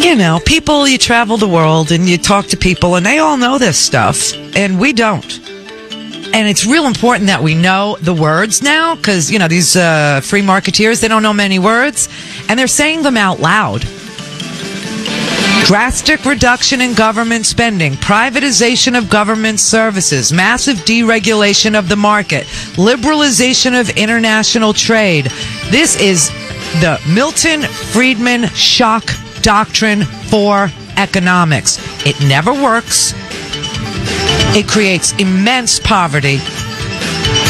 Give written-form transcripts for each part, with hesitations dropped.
you know, people, you travel the world and you talk to people and they all know this stuff and we don't. And it's real important that we know the words now because, you know, these free marketeers, they don't know many words and they're saying them out loud. Drastic reduction in government spending, privatization of government services, massive deregulation of the market, liberalization of international trade. This is the Milton Friedman shock doctrine for economics. It never works. It creates immense poverty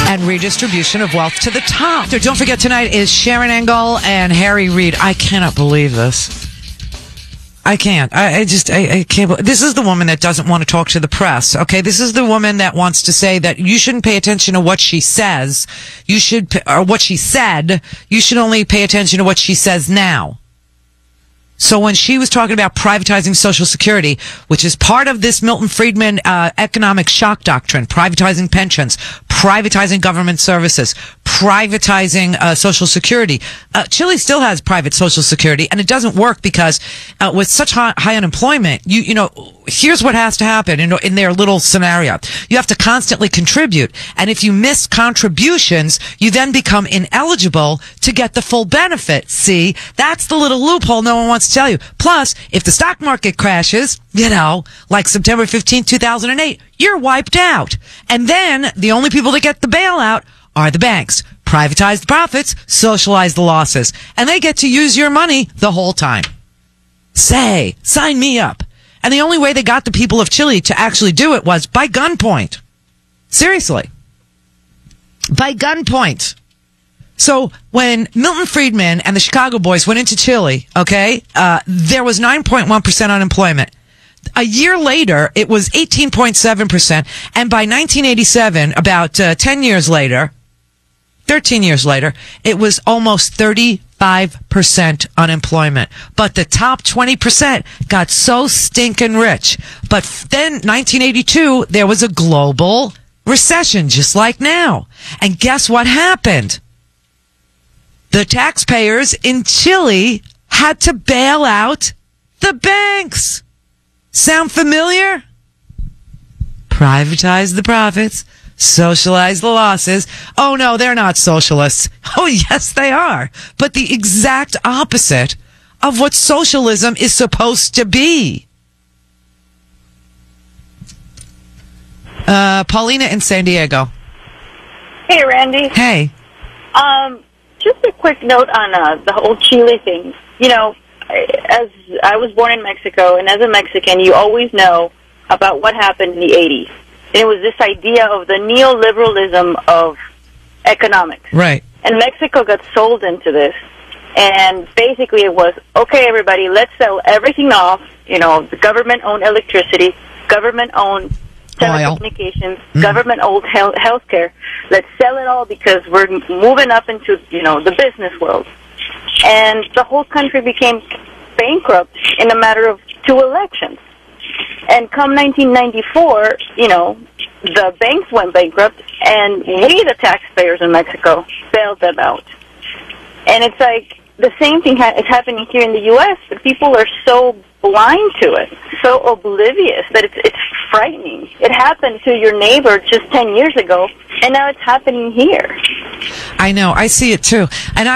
and redistribution of wealth to the top. So don't forget, tonight is Sharon Engel and Harry Reid. I cannot believe this. I can't. I can't. This is the woman that doesn't want to talk to the press. Okay. This is the woman that wants to say that you shouldn't pay attention to what she says. Or what she said. You should only pay attention to what she says now. So when she was talking about privatizing Social Security, which is part of this Milton Friedman economic shock doctrine, privatizing pensions, privatizing government services, privatizing Social Security. Chile still has private Social Security, and it doesn't work because with such high unemployment, you know, here's what has to happen in their little scenario. You have to constantly contribute, and if you miss contributions, you then become ineligible to get the full benefit. See, that's the little loophole no one wants to tell you. Plus, if the stock market crashes, you know, like September 15, 2008, you're wiped out. And then the only people that get the bailout are the banks. Privatize the profits, socialize the losses. And they get to use your money the whole time. Say, sign me up. And the only way they got the people of Chile to actually do it was by gunpoint. Seriously. By gunpoint. So when Milton Friedman and the Chicago boys went into Chile, okay, there was 9.1% unemployment. A year later, it was 18.7%. And by 1987, about 13 years later, it was almost 35% unemployment. But the top 20% got so stinking rich. But then 1982, there was a global recession, just like now. And guess what happened? The taxpayers in Chile had to bail out the banks. Sound familiar? Privatize the profits, socialize the losses. Oh, no, they're not socialists. Oh, yes, they are. But the exact opposite of what socialism is supposed to be. Paulina in San Diego. Hey, Randy. Hey. Just a quick note on the whole Chile thing. You know, as I was born in Mexico, and as a Mexican, you always know about what happened in the 80s. And it was this idea of the neoliberalism of economics. Right. And Mexico got sold into this. And basically it was, okay, everybody, let's sell everything off. You know, the government-owned electricity, government-owned telecommunications, government-owned healthcare. Let's sell it all because we're moving up into, you know, the business world. And the whole country became bankrupt in a matter of 2 elections. And come 1994, you know, the banks went bankrupt, and we, the taxpayers in Mexico, bailed them out. And it's like the same thing is happening here in the U.S. The people are so blind to it, so oblivious that it's frightening. It happened to your neighbor just 10 years ago, and now it's happening here. I know. I see it too. And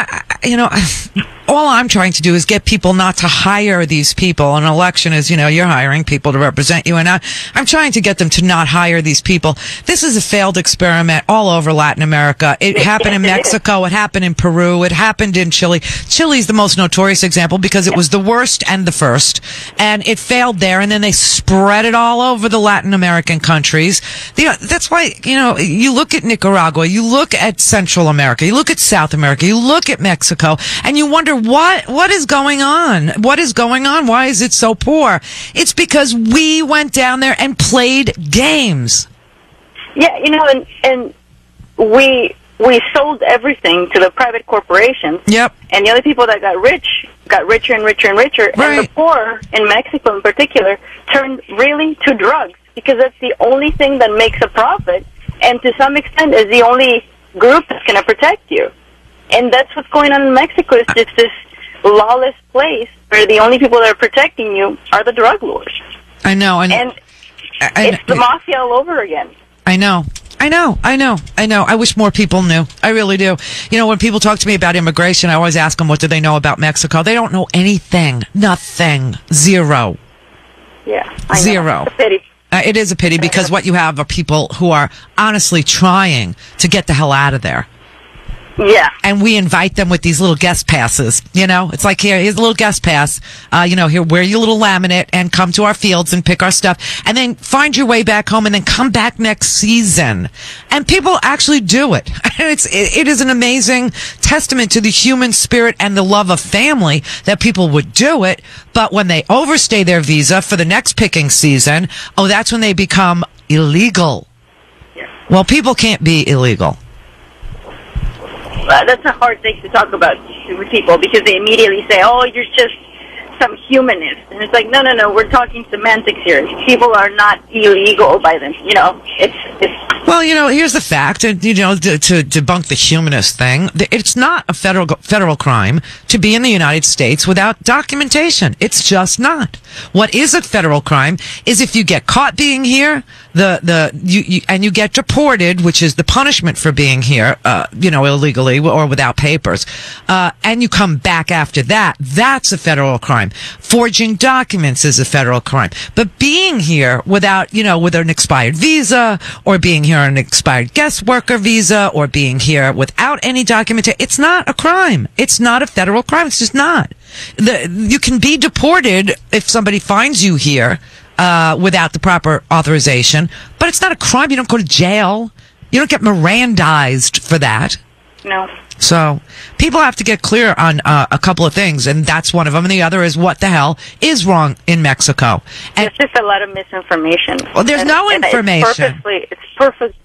all I'm trying to do is get people not to hire these people. An election is, you're hiring people to represent you. And I'm trying to get them to not hire these people. This is a failed experiment all over Latin America. It happened in Mexico. It happened in Peru. It happened in Chile. Chile's the most notorious example because it was the worst and the first. And it failed there. And then they spread it all over the Latin American countries. That's why, you look at Nicaragua, you look at Central America, you look at South America, you look at Mexico, and you wonder what is going on? What is going on? Why is it so poor? It's because we went down there and played games. Yeah, and we sold everything to the private corporations. Yep. And the other people that got rich got richer and richer and richer. Right. And the poor, in Mexico in particular, turned really to drugs because that's the only thing that makes a profit, and to some extent is the only group that's going to protect you. And that's what's going on in Mexico. It's just this lawless place where the only people that are protecting you are the drug lords. I know. And it's the mafia all over again. I know. I wish more people knew. I really do. You know, when people talk to me about immigration, I always ask them, what do they know about Mexico? They don't know anything. Nothing. Zero. Yeah. Zero. It's a pity. It is a pity because what you have are people who are honestly trying to get the hell out of there. Yeah. And we invite them with these little guest passes, you know? It's like, here's a little guest pass. Here, wear your little laminate and come to our fields and pick our stuff. And then find your way back home and then come back next season. And people actually do it. And it is an amazing testament to the human spirit and the love of family that people would do it. But when they overstay their visa for the next picking season, that's when they become illegal. Yeah. Well, people can't be illegal. That's a hard thing to talk about with people because they immediately say, "Oh, you're just some humanist," and it's like, no, we're talking semantics here. People are not illegal by them. You know, it's. Well, here's the fact, and to debunk the humanist thing, it's not a federal crime to be in the United States without documentation. It's just not. What is a federal crime is if you get caught being here, and you get deported, which is the punishment for being here, illegally or without papers, and you come back after that. That's a federal crime. Forging documents is a federal crime. But being here without, with an expired visa, or being here on an expired guest worker visa, or being here without any documentation, it's not a crime. It's not a federal crime. It's just not. You can be deported if somebody finds you here without the proper authorization, but it's not a crime. You don't go to jail. You don't get Mirandized for that. No. So people have to get clear on a couple of things, and that's one of them. And the other is what the hell is wrong in Mexico. And there's just a lot of misinformation. Well, there's no information. It's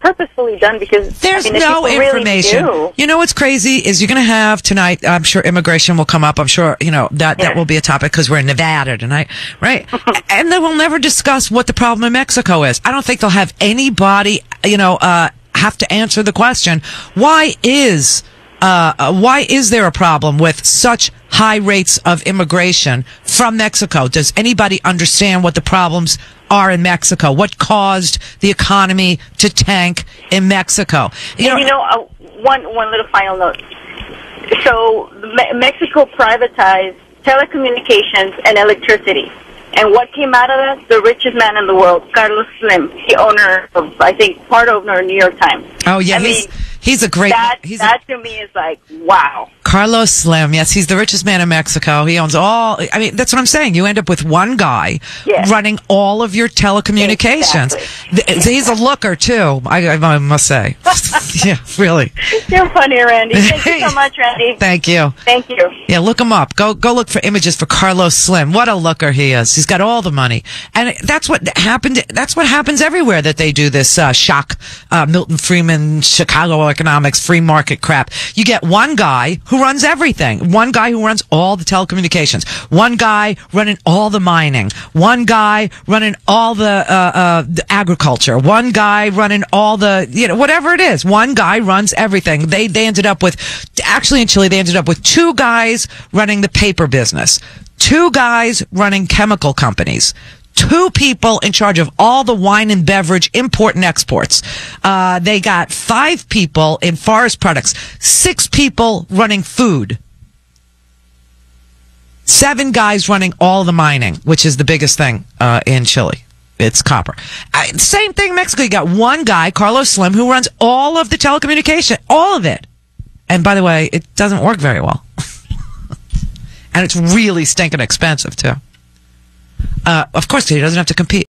purposefully done because there's no information. Really you know what's crazy is you're going to have tonight, I'm sure immigration will come up. I'm sure, that will be a topic because we're in Nevada tonight, right? And they will never discuss what the problem in Mexico is. I don't think they'll have anybody, have to answer the question, why is there a problem with such high rates of immigration from Mexico? Does anybody understand what the problems are in Mexico? What caused the economy to tank in Mexico? One little final note. So Mexico privatized telecommunications and electricity. And what came out of that? The richest man in the world, Carlos Slim, the owner of, I think, part owner of New York Times. Oh, yeah, he's a great... That to me is like, wow. Carlos Slim, yes, he's the richest man in Mexico. He owns all... I mean, that's what I'm saying. You end up with one guy running all of your telecommunications. Exactly. He's a looker, too, I must say. Yeah, really. You're funny, Randy. Thank you so much, Randy. Thank you. Thank you. Yeah, look him up. Go look for images for Carlos Slim. What a looker he is. He's got all the money. And that's what happened. That's what happens everywhere that they do this Milton Friedman, Chicago economics, free market crap. You get one guy who runs everything. One guy who runs all the telecommunications. One guy running all the mining. One guy running all the agriculture. One guy running all the, whatever it is. One guy runs everything. They ended up with, actually in Chile, they ended up with two guys running the paper business. Two guys running chemical companies. Two people in charge of all the wine and beverage import and exports. They got 5 people in forest products, 6 people running food, 7 guys running all the mining, which is the biggest thing in Chile. It's copper. Same thing in Mexico. You got one guy, Carlos Slim, who runs all of the telecommunication, all of it. And by the way, it doesn't work very well. And it's really stinking expensive, too. Of course, he doesn't have to compete.